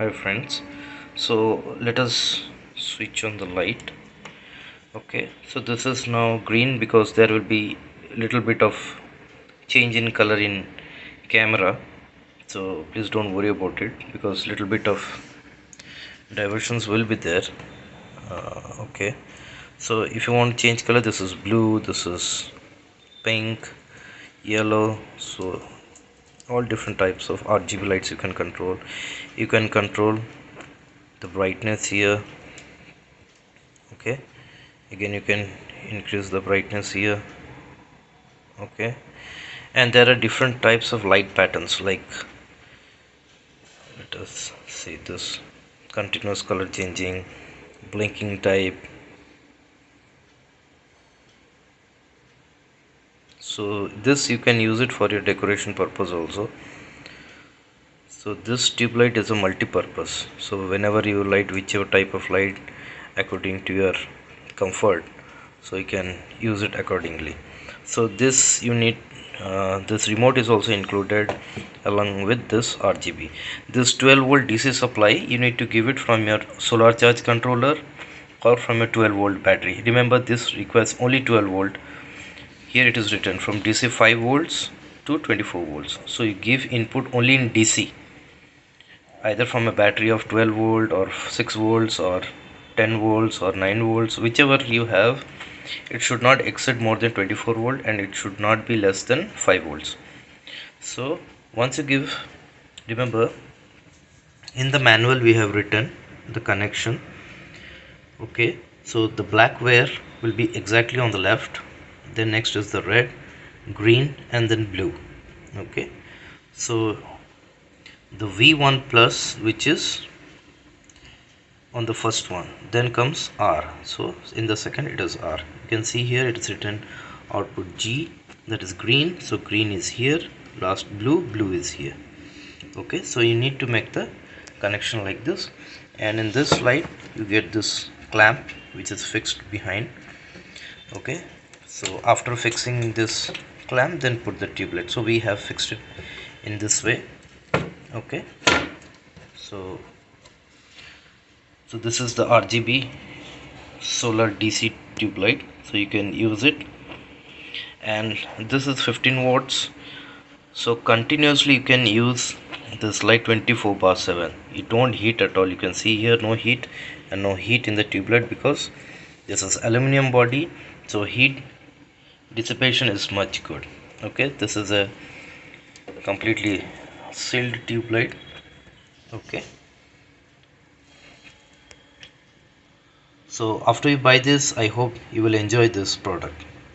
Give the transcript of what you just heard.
Hi friends, so let us switch on the light. Okay, so this is now green because there will be a little bit of change in color in camera, so please don't worry about it because little bit of diversions will be there. Okay, so if you want to change color, this is blue, this is pink, yellow, so all different types of RGB lights you can control. You can control the brightness here. Okay, again you can increase the brightness here. Okay, and there are different types of light patterns, like let us see this continuous color changing, blinking type. So this you can use it for your decoration purpose also. So this tube light is a multi-purpose, so whenever you light whichever type of light according to your comfort, so you can use it accordingly. So this you need this remote is also included along with this RGB. This 12-volt DC supply you need to give it from your solar charge controller or from a 12-volt battery. Remember, this requires only 12-volt. Here it is written from DC 5 volts to 24 volts. So you give input only in DC, either from a battery of 12 volt or 6 volts or 10 volts or 9 volts, whichever you have. It should not exceed more than 24 volt and it should not be less than 5 volts. So once you give, remember in the manual we have written the connection. Okay, so the black wire will be exactly on the left, then next is the red, green and then blue. Okay, so the V1 plus, which is on the first one, then comes R. So in the second it is R. You can see here it is written output G, that is green, so green is here, last blue, blue is here. Okay, so you need to make the connection like this, and in this light you get this clamp which is fixed behind. Okay, so after fixing this clamp, then put the tube light. So we have fixed it in this way. Okay, so this is the RGB solar DC tube light, so you can use it, and this is 15 watts, so continuously you can use this light 24/7. You don't heat at all. You can see here no heat and no heat in the tube light because this is aluminum body, so heat dissipation is much good. Okay, this is a completely sealed tube light. Okay, so after you buy this, I hope you will enjoy this product.